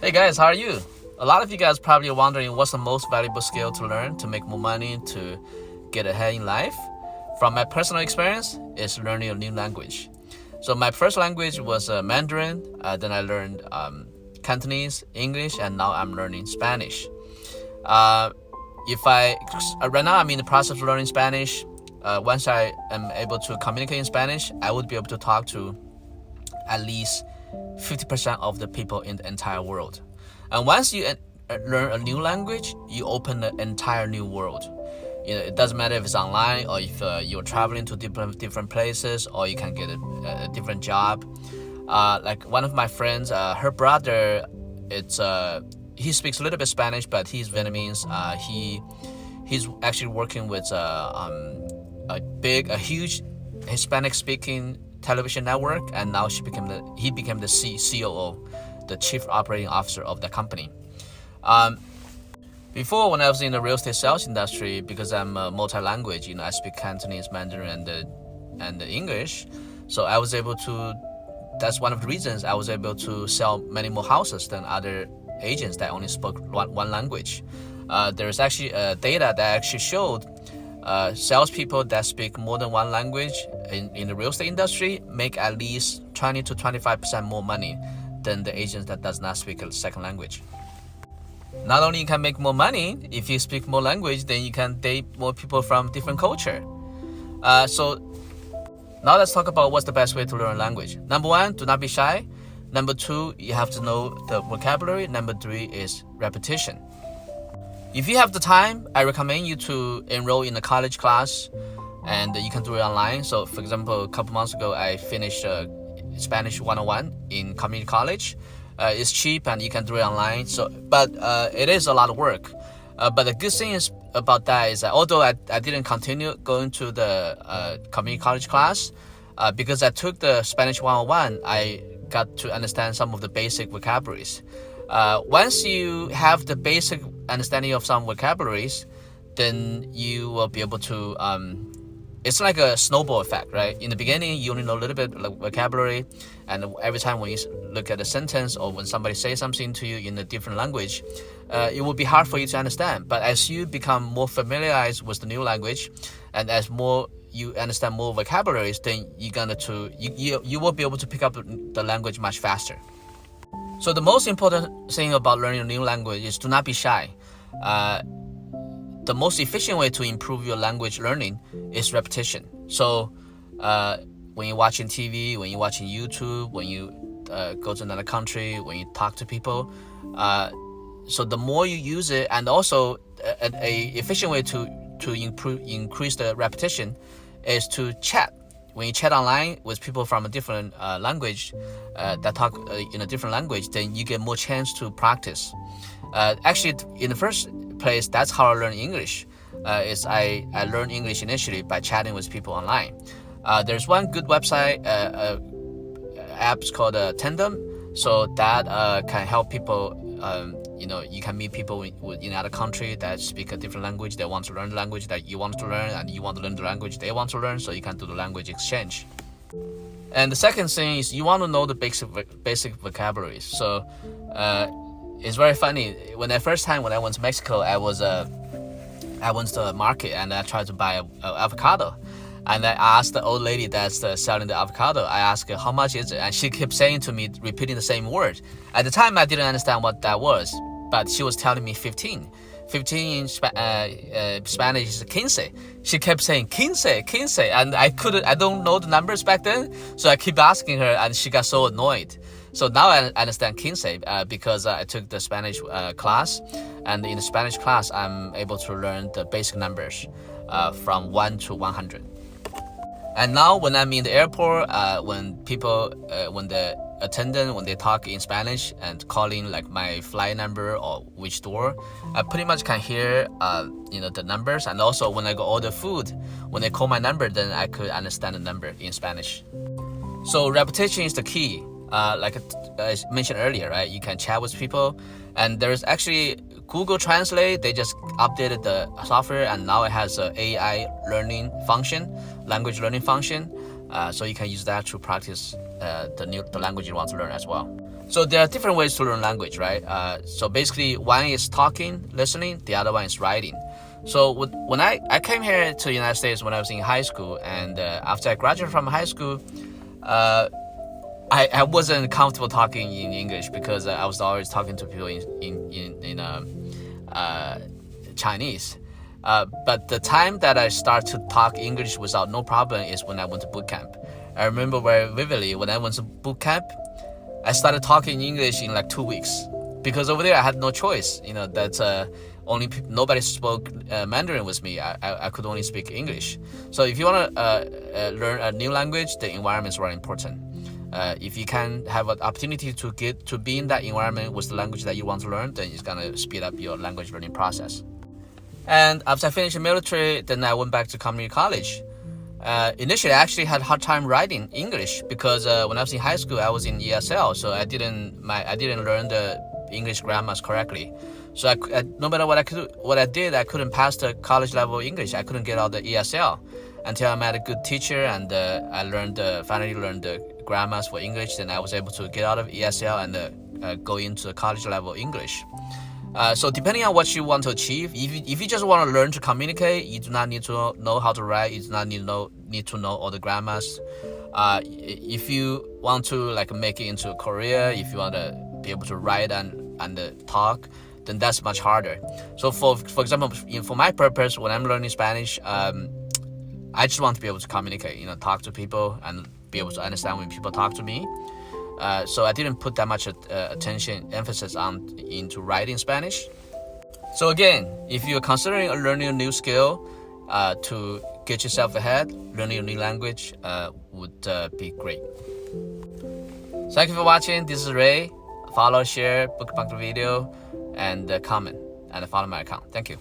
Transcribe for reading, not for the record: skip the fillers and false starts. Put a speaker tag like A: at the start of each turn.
A: Hey guys, how are you? A lot of you guys probably are wondering what's the most valuable skill to learn to make more money, to get ahead in life. From my personal experience, it's learning a new language. So my first language was Mandarin, then I learned Cantonese, English, and now I'm learning Spanish. If I Right now I'm in the process of learning Spanish. Once I am able to communicate in Spanish, I would be able to talk to at least 50% of the people in the entire world. And once you learn a new language, you open an entire new world. It doesn't matter if it's online or if you're traveling to different places, or you can get a different job. Like one of my friends, her brother, he speaks a little bit Spanish, but he's Vietnamese. He's actually working with a huge Hispanic-speaking television network, and now he became the COO, the chief operating officer of the company. Before, when I was in the real estate sales industry, because I'm multi-language, I speak Cantonese, Mandarin, and English, so I was able to. That's one of the reasons I was able to sell many more houses than other agents that only spoke one language. There's actually data that actually showed salespeople that speak more than one language in the real estate industry make at least 20 to 25% more money than the agents that does not speak a second language. Not only you can make more money if you speak more language, then you can date more people from different culture. So now let's talk about what's the best way to learn a language. Number one, do not be shy. Number two, you have to know the vocabulary. Number three is repetition. If you have the time, I recommend you to enroll in a college class, and you can do it online. So for example, a couple months ago, I finished Spanish 101 in community college. It's cheap and you can do it online. But it is a lot of work. But the good thing about that is that although I didn't continue going to the community college class, because I took the Spanish 101, I got to understand some of the basic vocabularies. Once you have the basic understanding of some vocabularies, then you will be able to it's like a snowball effect, right? In the beginning, you only know a little bit of vocabulary, and every time when you look at a sentence or when somebody says something to you in a different language, it will be hard for you to understand. But as you become more familiarized with the new language, and as you understand more vocabularies, then you will be able to pick up the language much faster. So the most important thing about learning a new language is to not be shy. The most efficient way to improve your language learning is repetition. So when you're watching TV, when you're watching YouTube, when you go to another country, when you talk to people, so the more you use it, and also a efficient way to increase the repetition is to chat. When you chat online with people from a different language that talk in a different language, then you get more chance to practice. Actually, in the first place, that's how I learned English. I learned English initially by chatting with people online. There's one good website, apps called Tandem, so that can help people. You can meet people in other country that speak a different language. They want to learn the language that you want to learn, and you want to learn the language they want to learn, so you can do the language exchange. And the second thing is you want to know the basic vocabularies. So it's very funny. When I went to Mexico, I went to the market and I tried to buy an avocado. And I asked the old lady that's selling the avocado, I asked her, how much is it? And she kept saying to me, repeating the same word. At the time, I didn't understand what that was, but she was telling me 15. 15 in Spanish is quince. She kept saying quince, and I don't know the numbers back then, so I keep asking her, and she got so annoyed. So now I understand quince because I took the Spanish class, and in the Spanish class, I'm able to learn the basic numbers from 1 to 100. And now when I'm in the airport, when the attendant, when they talk in Spanish and calling like my flight number or which door, I pretty much can hear the numbers. And also when I go order food, when they call my number, then I could understand the number in Spanish. So repetition is the key. Like I mentioned earlier, right? You can chat with people, and there's actually Google Translate. They just updated the software, and now it has a AI language learning function. So you can use that to practice the language you want to learn as well. So there are different ways to learn language, right? So basically, one is talking, listening. The other one is writing. So when I came here to the United States when I was in high school, and after I graduated from high school, I wasn't comfortable talking in English because I was always talking to people in Chinese. But the time that I start to talk English without no problem is when I went to boot camp. I remember very vividly when I went to boot camp, I started talking English in like 2 weeks because over there I had no choice. That nobody spoke Mandarin with me. I could only speak English. So if you want to learn a new language, the environment is very important. If you can have an opportunity to get to be in that environment with the language that you want to learn, then it's gonna speed up your language learning process. And after I finished the military, then I went back to community college. Initially, I actually had a hard time writing English because when I was in high school, I was in ESL, so I didn't learn the English grammars correctly. So no matter what I did, I couldn't pass the college level English. I couldn't get out the ESL until I met a good teacher and I finally learned the grammars for English. Then I was able to get out of ESL and go into the college level English. So depending on what you want to achieve, if you just want to learn to communicate, you do not need to know how to write. You do not need to know all the grammars. If you want to make it into a career, if you want to be able to write and talk, then that's much harder. So for example, for my purpose, when I'm learning Spanish, I just want to be able to communicate, talk to people and be able to understand when people talk to me. So I didn't put that much emphasis into writing Spanish. So again, if you're considering learning a new skill to get yourself ahead, learning a new language would be great. Thank you for watching. This is Ray. Follow, share, bookmark the video, and comment, and follow my account. Thank you.